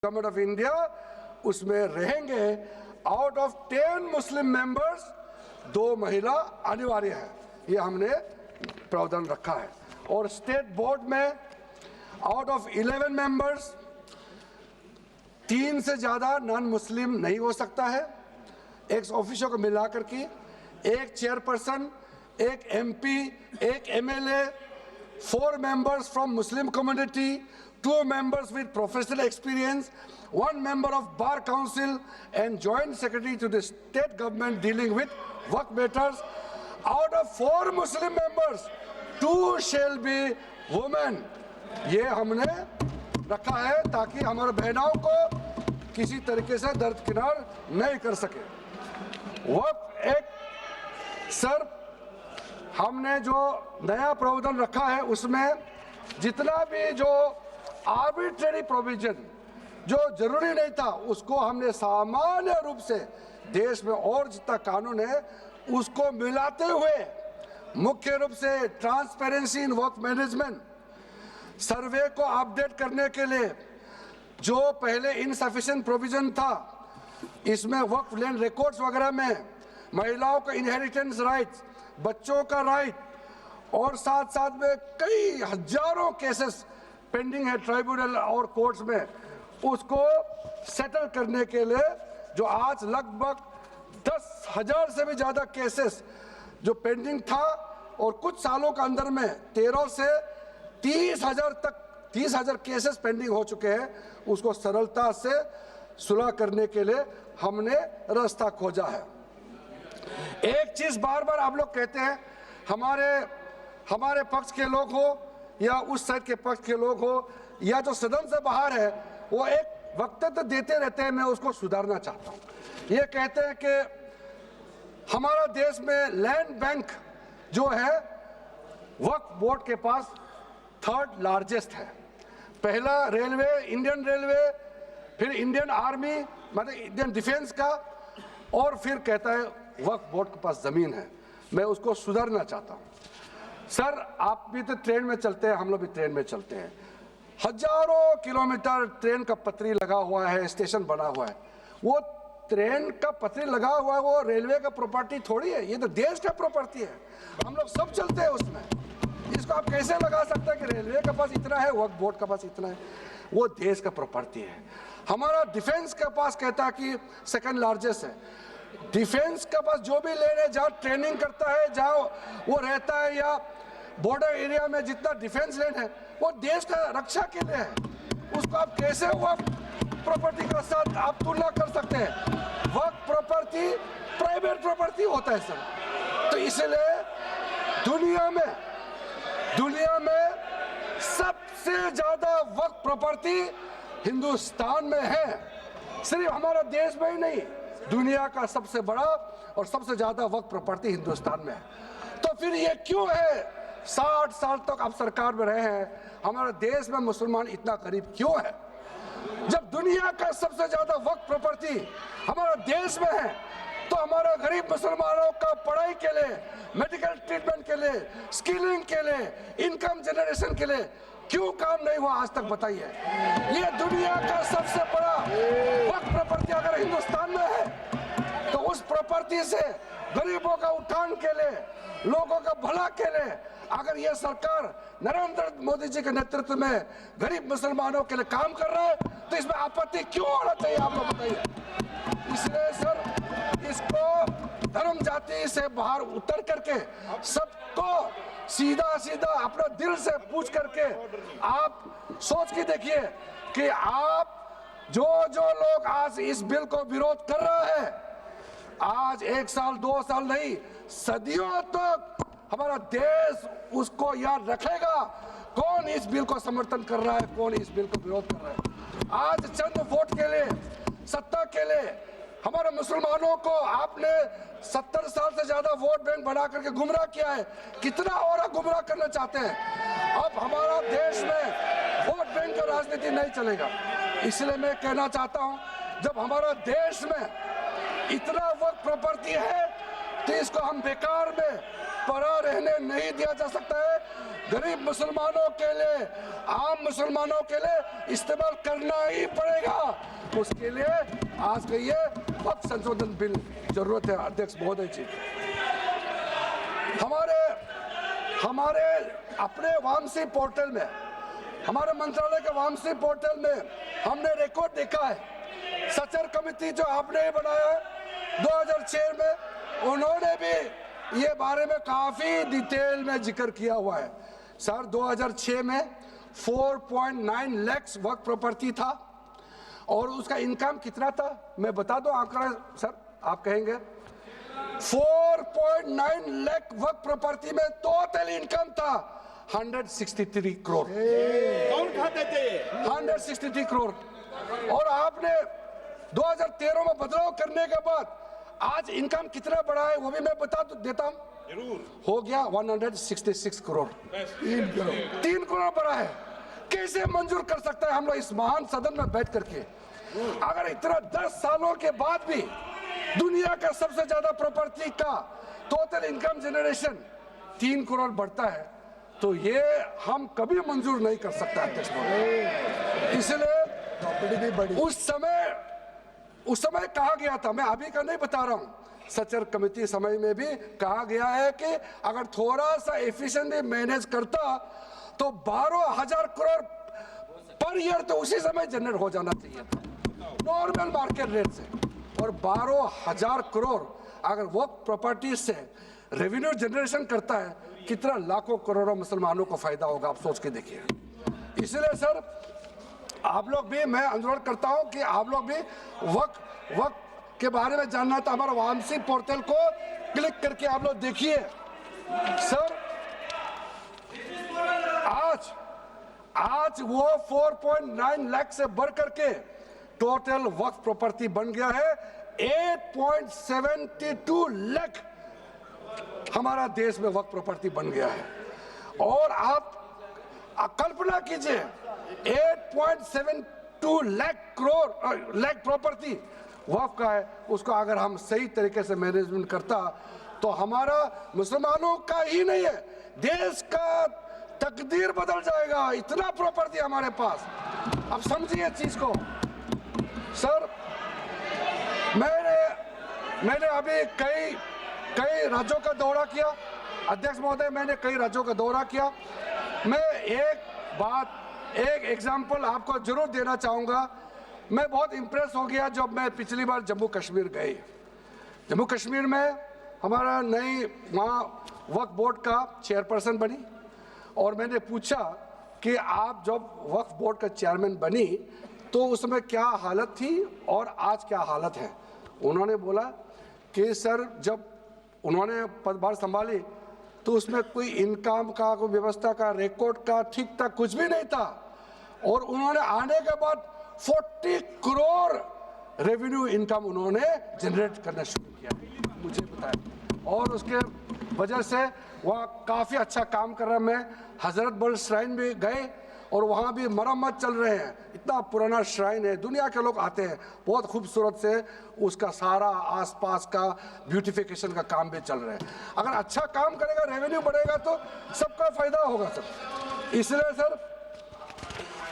Government of India उसमें रहेंगे। Out of 10 Muslim members 2 महिला अनिवार्य है, ये हमने प्रावधान रखा है। और स्टेट बोर्ड में आउट ऑफ 11 मेंबर्स 3 से ज्यादा नॉन मुस्लिम नहीं हो सकता है। एक ऑफिसर को मिलाकर के एक चेयरपर्सन, एक एमपी, एक MLA, 4 members from Muslim community, 2 members with professional experience, 1 member of Bar Council and Joint Secretary to the state government dealing with work matters. Out of 4 Muslim members, 2 shall be women. ये हमने रखा है ताकि हमारे बहनों को किसी तरीके से दरकिनार नहीं कर सके। वक्फ एक्ट सर, हमने जो नया प्रावधान रखा है उसमें जितना भी जो आर्बिट्रेरी प्रोविजन जो जरूरी नहीं था उसको हमने सामान्य रूप से देश में और जितना कानून है उसको मिलाते हुए मुख्य रूप से ट्रांसपेरेंसी इन वर्क मैनेजमेंट, सर्वे को अपडेट करने के लिए जो पहले इनसफिशिएंट प्रोविजन था इसमें वक्फ लैंड रिकॉर्ड्स वगैरह में महिलाओं का इनहेरिटेंस राइट्स, बच्चों का राइट और साथ साथ में कई हजारों केसेस पेंडिंग है ट्राइब्यूनल और कोर्ट्स में, उसको सेटल करने के लिए जो आज लगभग 10,000 से भी ज्यादा केसेस जो पेंडिंग था और कुछ सालों के अंदर में 13 से 30,000 केसेस पेंडिंग हो चुके हैं, उसको सरलता से सुलह करने के लिए हमने रास्ता खोजा है। एक चीज बार बार आप लोग कहते हैं, हमारे पक्ष के लोग हो या उस साइड के पक्ष के लोग हो या जो सदन से बाहर है, वो एक वक्तव्य देते रहते हैं, मैं उसको सुधारना चाहता हूं। ये कहते हैं कि हमारा देश में लैंड बैंक जो है वक्फ बोर्ड के पास 3rd लार्जेस्ट है। पहला रेलवे, इंडियन रेलवे, फिर इंडियन आर्मी मतलब इंडियन डिफेंस का, और फिर कहता है वक्फ बोर्ड के पास जमीन है। मैं उसको सुधारना चाहता हूं। सर, आप भी तो ट्रेन में चलते हैं, हम लोग भी ट्रेन में चलते हैं, हजारों किलोमीटर ट्रेन का पटरी लगा हुआ है, स्टेशन बना हुआ है। वो ट्रेन का पटरी लगा हुआ है, वो रेलवे का प्रॉपर्टी थोड़ी है, ये तो देश का प्रॉपर्टी है, हम लोग सब चलते हैं उसमें। इसको आप कैसे लगा सकते हैं कि रेलवे के पास इतना है, वक्फ बोर्ड के पास इतना है? वो देश का प्रॉपर्टी है। हमारा डिफेंस के पास कहता है कि 2nd लार्जेस्ट है। डिफेंस के पास जो भी लैंड है, जहाँ ट्रेनिंग करता है, जहाँ वो रहता है, या बॉर्डर एरिया में जितना डिफेंस लैंड है वो देश का रक्षा के लिए है। उसको आप कैसे वक्फ प्रॉपर्टी के साथ आप तुलना कर सकते हैं? वक्फ प्रॉपर्टी प्राइवेट प्रॉपर्टी होता है सर। तो इसलिए दुनिया में सबसे ज्यादा वक्फ प्रॉपर्टी हिंदुस्तान में है। सिर्फ हमारा देश में ही नहीं, दुनिया का सबसे बड़ा और सबसे ज्यादा वक्फ प्रॉपर्टी हिंदुस्तान में है। तो फिर ये क्यों है 60 साल तक आप सरकार में रहे हैं, हमारे देश में मुसलमान इतना गरीब क्यों है? जब दुनिया का सबसे ज्यादा वक्फ प्रॉपर्टी हमारा देश में है, तो हमारा गरीब मुसलमानों का पढ़ाई के लिए, मेडिकल ट्रीटमेंट के लिए, स्किलिंग के लिए, इनकम जनरेशन के लिए क्यों काम नहीं हुआ आज तक? बताइए। ये दुनिया का सबसे बड़ा वक्फ प्रॉपर्टी अगर हिंदुस्तान में है, तो उस प्रॉपर्टी से गरीबों का उत्थान के लिए, लोगों का भला के लिए अगर ये सरकार नरेंद्र मोदी जी के नेतृत्व में गरीब मुसलमानों के लिए काम कर रहा है, तो इसमें आपत्ति क्यों होना चाहिए? आप लोग बताइए। इसलिए सर, इसको धर्म जाति से बाहर उतर करके सबको सीधा अपना दिल से पूछ करके आप सोच के देखिए कि आप जो लोग आज इस बिल को विरोध कर रहे हैं, आज 1 साल 2 साल नहीं, सदियों तक हमारा देश उसको याद रखेगा कौन इस बिल को समर्थन कर रहा है, कौन इस बिल को विरोध कर रहा है। आज चंद वोट के लिए, सत्ता के लिए हमारे मुसलमानों को आपने 70 साल से ज्यादा वोट बैंक बना करके गुमराह किया है। कितना और गुमराह करना चाहते हैं? अब हमारा देश में वोट बैंक का राजनीति नहीं चलेगा। इसलिए मैं कहना चाहता हूं, जब हमारा देश में इतना वक्फ प्रॉपर्टी है तो इसको हम बेकार में पड़ा रहने नहीं दिया जा सकता है। गरीब मुसलमानों के लिए, आम मुसलमानों के लिए इस्तेमाल करना ही पड़ेगा। उसके लिए आज का ये वक्फ संशोधन बिल जरूरत है। अध्यक्ष महोदय जी, हमारे अपने वामसी पोर्टल में, हमारे मंत्रालय के वामसी पोर्टल में हमने रिकॉर्ड देखा है। सचर कमेटी जो आपने बनाया है 2006 में, उन्होंने भी ये बारे में काफी डिटेल में जिक्र किया हुआ है। सर 2006 में 4.9 लाख वक्फ प्रॉपर्टी था और उसका इनकम कितना था मैं बता दूं आंकड़ा सर, आप कहेंगे 4.9 लाख वक्फ प्रॉपर्टी में टोटल इनकम था 163 करोड़। कौन खाते थे? 163 करोड़। और आपने 2013 में बदलाव करने के बाद आज इनकम कितना बढ़ा है वो भी मैं बता देता हूं। हो गया 166 करोड़। 3 करोड़ बढ़ा है। कैसे मंजूर कर सकता है हम लोग इस महान सदन में बैठ करके? अगर इतना 10 सालों के बाद भी दुनिया का सबसे ज्यादा प्रॉपर्टी का टोटल इनकम जनरेशन 3 करोड़ बढ़ता है तो ये हम कभी मंजूर नहीं कर सकता अध्यक्ष महोदय। इसलिए उस समय कहा गया था, मैं अभी का नहीं बता रहा हूं, सचर कमेटी समय में भी कहा गया है कि अगर थोड़ा सा एफिशिएंटली मैनेज करता तो 12,000 करोड़ पर ईयर तो उसी समय जनरेट हो जाना चाहिए था नॉर्मल मार्केट रेट से। और 12,000 करोड़ अगर वो प्रॉपर्टी से रेवेन्यू जनरेशन करता है, कितना लाखों करोड़ों मुसलमानों को फायदा होगा, आप सोच के देखिए। इसलिए सर आप लोग भी, मैं अनुरोध करता हूं कि आप लोग भी वक्त के बारे में जानना था, हमारा वामसी पोर्टल को क्लिक करके आप लोग देखिए। सर आज वो 4.9 लाख से बढ़ करके टोटल वक्फ प्रॉपर्टी बन गया है 8.72 लाख। हमारा देश में वक्फ प्रॉपर्टी बन गया है। और आप कल्पना कीजिए 8.72 लाख प्रॉपर्टी वक्फ का है, उसको अगर हम सही तरीके से मैनेजमेंट करता तो हमारा मुसलमानों का ही नहीं है, देश का तकदीर बदल जाएगा। इतना प्रॉपर्टी हमारे पास। अब समझिए चीज को। सर मैंने अभी कई राज्यों का दौरा किया अध्यक्ष महोदय, मैंने कई राज्यों का दौरा किया। मैं एक एग्जांपल आपको जरूर देना चाहूंगा। मैं बहुत इंप्रेस हो गया जब मैं पिछली बार जम्मू कश्मीर गई। जम्मू कश्मीर में हमारा नई वहाँ वक्फ बोर्ड का चेयरपर्सन बनी और मैंने पूछा कि आप जब वक्फ बोर्ड का चेयरमैन बनी तो उसमें क्या हालत थी और आज क्या हालत है। उन्होंने बोला कि सर जब उन्होंने पदभार संभाली तो उसमें कोई इनकम का, कोई व्यवस्था का, रिकॉर्ड का ठीक ठाक कुछ भी नहीं था। और उन्होंने आने के बाद 40 करोड़ रेवेन्यू इनकम उन्होंने जनरेट करना शुरू किया, मुझे बताया। और उसके वजह से वह काफ़ी अच्छा काम कर रहा है। मैं हजरत बल श्राइन भी गए और वहाँ भी मरम्मत चल रहे हैं। इतना पुराना श्राइन है, दुनिया के लोग आते हैं, बहुत खूबसूरत से उसका सारा आसपास का ब्यूटिफिकेशन का काम भी चल रहा है। अगर अच्छा काम करेगा, रेवेन्यू बढ़ेगा तो सबका फायदा होगा सर। इसलिए सर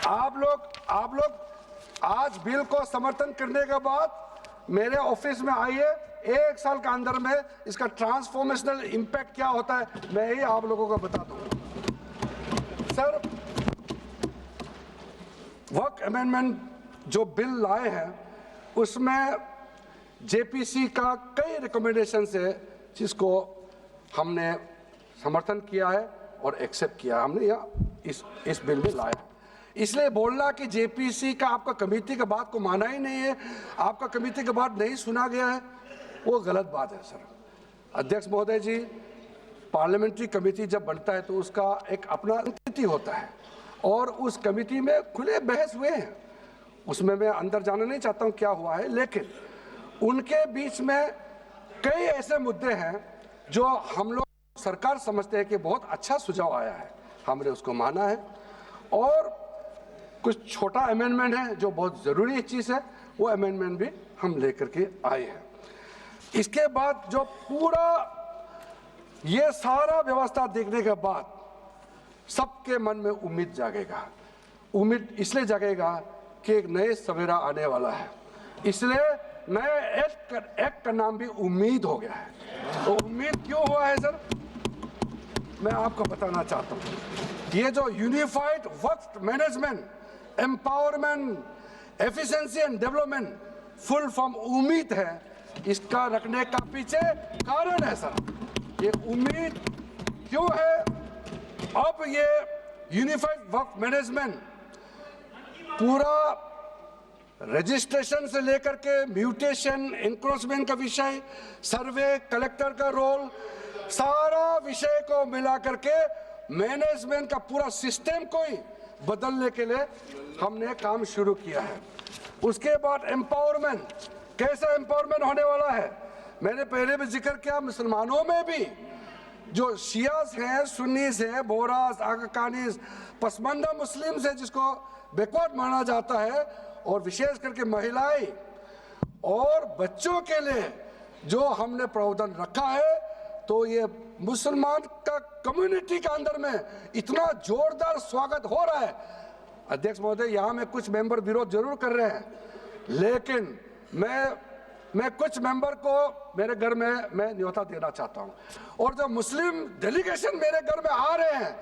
आप लोग आज बिल को समर्थन करने के बाद मेरे ऑफिस में आइए। 1 साल के अंदर में इसका ट्रांसफॉर्मेशनल इम्पैक्ट क्या होता है मैं ही आप लोगों को बता दूंगा। सर वक्फ अमेंडमेंट जो बिल लाए हैं उसमें जेपीसी का कई रिकमेंडेशंस है जिसको हमने समर्थन किया है और एक्सेप्ट किया। हमने यह इस बिल में लाया। इसलिए बोलना कि जेपीसी का आपका कमेटी के बात को माना ही नहीं है, आपका कमेटी के बात नहीं सुना गया है, वो गलत बात है सर। अध्यक्ष महोदय जी, पार्लियामेंट्री कमेटी जब बनता है तो उसका एक अपना नीति होता है और उस कमेटी में खुले बहस हुए हैं। उसमें मैं अंदर जाना नहीं चाहता हूं क्या हुआ है, लेकिन उनके बीच में कई ऐसे मुद्दे हैं जो हम लोग सरकार समझते हैं कि बहुत अच्छा सुझाव आया है, हमने उसको माना है। और कुछ छोटा अमेंडमेंट है जो बहुत ज़रूरी चीज़ है, वो अमेंडमेंट भी हम लेकर के आए हैं। इसके बाद जो पूरा ये सारा व्यवस्था देखने के बाद सबके मन में उम्मीद जागेगा। उम्मीद इसलिए जागेगा कि एक नए सवेरा आने वाला है, इसलिए नए एक्ट का नाम भी उम्मीद हो गया है। तो उम्मीद क्यों हुआ है सर, मैं आपको बताना चाहता हूं। ये जो unified Waqf management, empowerment, efficiency and development, full form उम्मीद है, इसका रखने का पीछे कारण है सर। ये उम्मीद क्यों है? अब ये यूनिफाइड वक्फ मैनेजमेंट पूरा रजिस्ट्रेशन से लेकर के म्यूटेशन, इंक्रोचमेंट का विषय, सर्वे, कलेक्टर का रोल, सारा विषय को मिला करके मैनेजमेंट का पूरा सिस्टम को ही बदलने के लिए हमने काम शुरू किया है। उसके बाद एम्पावरमेंट, कैसा एम्पावरमेंट होने वाला है? मैंने पहले भी जिक्र किया, मुसलमानों में भी जो शियास हैं, सुन्नीस हैं, बोरास, आकाकानीस, पसमानदा मुस्लिम्स है जिसको बैकवर्ड माना जाता है, और विशेष करके महिलाएं और बच्चों के लिए जो हमने प्रावधान रखा है, तो ये मुसलमान का कम्युनिटी के अंदर में इतना जोरदार स्वागत हो रहा है। अध्यक्ष महोदय, यहाँ में कुछ मेंबर विरोध जरूर कर रहे हैं, लेकिन मैं कुछ मेंबर को मेरे घर में मैं न्योता देना चाहता हूँ, और जो मुस्लिम डेलीगेशन मेरे घर में आ रहे हैं,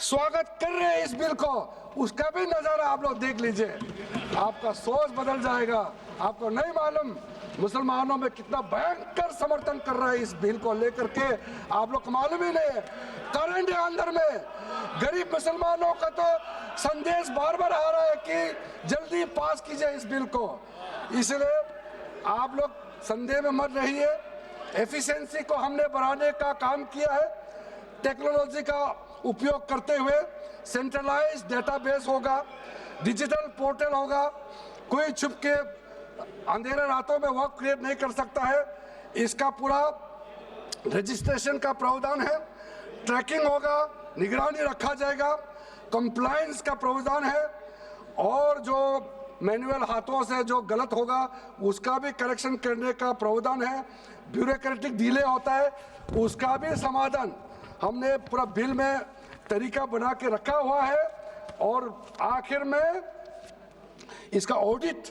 स्वागत कर रहे हैं इस बिल को, उसका भी नजारा आप लोग देख लीजिए। आपका सोच बदल जाएगा। आपको नहीं मालूम मुसलमानों में कितना भयंकर समर्थन कर रहा है इस बिल को लेकर के, आप लोग को मालूम ही नहीं है। करंट अंदर में गरीब मुसलमानों का तो संदेश बार बार आ रहा है कि जल्दी पास कीजिए इस बिल को, इसलिए आप लोग संदेह में मत रहिए। एफिशिएंसी को हमने बढ़ाने का काम किया है। टेक्नोलॉजी का उपयोग करते हुए सेंट्रलाइज्ड डेटाबेस होगा, डिजिटल पोर्टल होगा, कोई छुप के अंधेरे रातों में वर्क क्रिएट नहीं कर सकता है। इसका पूरा रजिस्ट्रेशन का प्रावधान है, ट्रैकिंग होगा, निगरानी रखा जाएगा, कंप्लायंस का प्रावधान है, और जो मैनुअल हाथों से जो गलत होगा उसका भी करेक्शन करने का प्रावधान है। ब्यूरोक्रेटिक डिले होता है उसका भी समाधान हमने पूरा बिल में तरीका बना के रखा हुआ है। और आखिर में इसका ऑडिट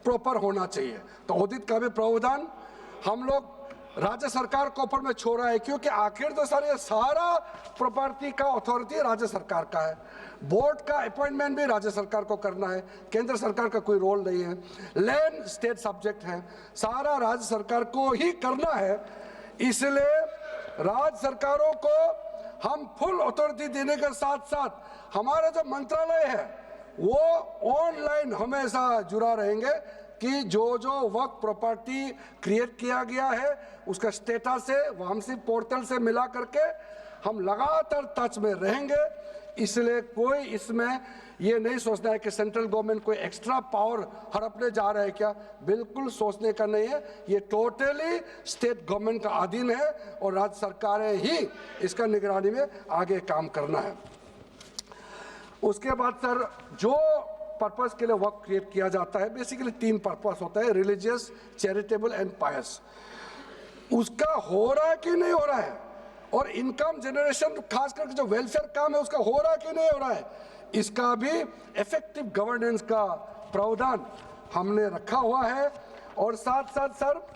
प्रॉपर होना चाहिए, तो ऑडिट का भी प्रावधान हम लोग राज्य सरकार को ऊपर में छोड़ा है, क्योंकि आखिर तो सर ये सारा प्रॉपर्टी का अथॉरिटी राज्य सरकार का है। बोर्ड का अपॉइंटमेंट भी राज्य सरकार को करना है, केंद्र सरकार का कोई रोल नहीं है। लैंड स्टेट सब्जेक्ट है, सारा राज्य सरकार को ही करना है। इसलिए राज्य सरकारों को हम फुल अथॉरिटी देने के साथ साथ हमारा जो मंत्रालय है वो ऑनलाइन हमेशा जुड़ा रहेंगे कि जो वर्क प्रॉपर्टी क्रिएट किया गया है उसका स्टेटस है वामसी पोर्टल से मिला करके हम लगातार टच में रहेंगे। इसलिए कोई इसमें ये नहीं सोचना है कि सेंट्रल गवर्नमेंट कोई एक्स्ट्रा पावर हड़पने जा रहा है क्या, बिल्कुल सोचने का नहीं है। ये टोटली स्टेट गवर्नमेंट का अधीन है और राज्य सरकारें ही इसका निगरानी में आगे काम करना है। उसके बाद सर जो पर्पस के लिए वर्क क्रिएट किया जाता है, बेसिकली 3 पर्पस होता है, रिलीजियस, चैरिटेबल एंड पायस। उसका हो रहा है कि नहीं हो रहा है, और इनकम जनरेशन खास करके जो वेलफेयर काम है उसका हो रहा है कि नहीं हो रहा है, इसका भी इफेक्टिव गवर्नेंस का प्रावधान हमने रखा हुआ है। और साथ साथ सर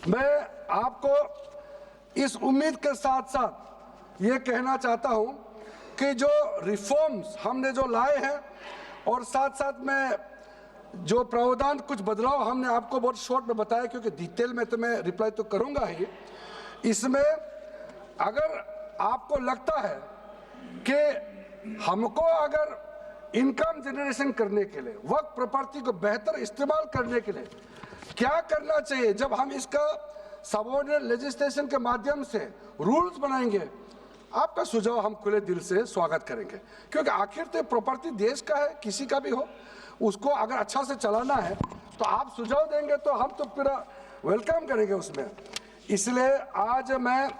मैं आपको इस उम्मीद के साथ साथ ये कहना चाहता हूं कि जो रिफॉर्म्स हमने जो लाए हैं और साथ साथ में जो प्रावधान कुछ बदलाव हमने आपको बहुत शॉर्ट में बताया, क्योंकि डिटेल में तो मैं रिप्लाई तो करूंगा ही। इसमें अगर आपको लगता है कि हमको अगर इनकम जनरेशन करने के लिए वर्क प्रॉपर्टी को बेहतर इस्तेमाल करने के लिए क्या करना चाहिए, जब हम इसका सबऑर्डिनेट लेजिस्लेशन के माध्यम से रूल्स बनाएंगे, आपका सुझाव हम खुले दिल से स्वागत करेंगे। क्योंकि आखिर तो प्रॉपर्टी देश का है, किसी का भी हो, उसको अगर अच्छा से चलाना है तो आप सुझाव देंगे तो हम तो पूरा वेलकम करेंगे उसमें। इसलिए आज मैं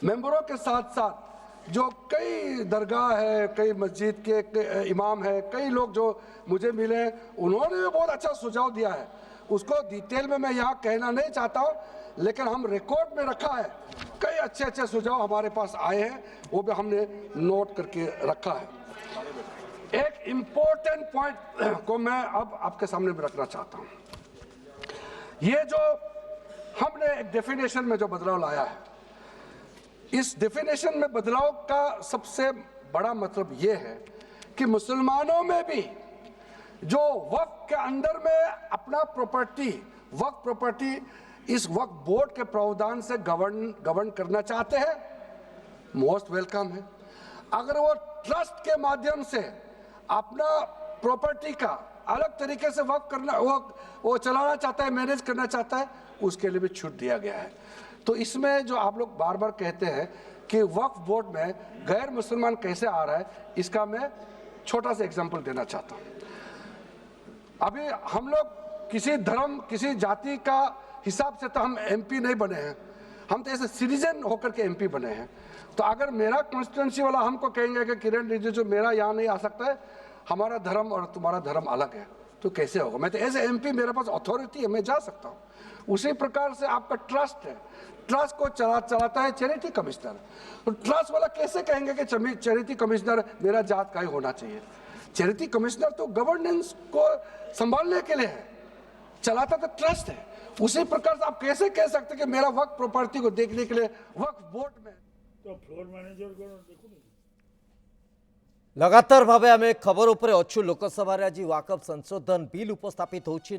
मेंबरों के साथ साथ जो कई दरगाह है, कई मस्जिद के इमाम है, कई लोग जो मुझे मिले, उन्होंने भी बहुत अच्छा सुझाव दिया है। उसको डिटेल में मैं यहाँ कहना नहीं चाहता हूँ, लेकिन हम रिकॉर्ड में रखा है। कई अच्छे अच्छे सुझाव हमारे पास आए हैं, वो भी हमने नोट करके रखा है। एक इम्पोर्टेंट पॉइंट को मैं अब आपके सामने भी रखना चाहता हूँ। ये जो हमने एक डेफिनेशन में जो बदलाव लाया है, इस डेफिनेशन में बदलाव का सबसे बड़ा मतलब ये है कि मुसलमानों में भी जो वक्फ के अंदर में अपना प्रॉपर्टी, वक्फ प्रॉपर्टी इस वक्फ बोर्ड के प्रावधान से गवर्न करना चाहते हैं, मोस्ट वेलकम है। अगर वो ट्रस्ट के माध्यम से अपना प्रॉपर्टी का अलग तरीके से वक्फ करना, वो चलाना चाहता है, मैनेज करना चाहता है, उसके लिए भी छूट दिया गया है। तो इसमें जो आप लोग बार बार कहते हैं कि वक्फ बोर्ड में गैर मुसलमान कैसे आ रहा है, इसका मैं छोटा सा एग्जांपल देना चाहता हूँ। अभी हम लोग किसी धर्म, किसी जाति का हिसाब से तो हम एमपी नहीं बने हैं, हम तो ऐसे सिटीजन होकर के एमपी बने हैं। तो अगर मेरा कॉन्स्टिट्यूंसी वाला हमको कहेंगे कि किरण रिजिजू मेरा यहाँ नहीं आ सकता है, हमारा धर्म और तुम्हारा धर्म अलग है, तो कैसे होगा? मैं तो एज एमपी, मेरे पास अथॉरिटी है, मैं जा सकता हूँ। उसी प्रकार से आपका ट्रस्ट है, ट्रस्ट को चलाता है चैरिटी कमिश्नर। तो ट्रस्ट वाला कैसे कहेंगे कि चैरिटी कमिश्नर मेरा जात का ही होना चाहिए? चैरिटी कमिश्नर तो गवर्नेंस को संभालने के लिए है, चलाता तो ट्रस्ट है। उसी प्रकार से आप कैसे कह सकते कि मेरा वक्फ प्रॉपर्टी को देखने के लिए वक्फ बोर्ड में तो फ्लोर मैनेजर को देखो। लगातार भावे आम खबर उपर अच्छु। लोकसभा आज वाकफ संशोधन बिल उपस्थापित होछि।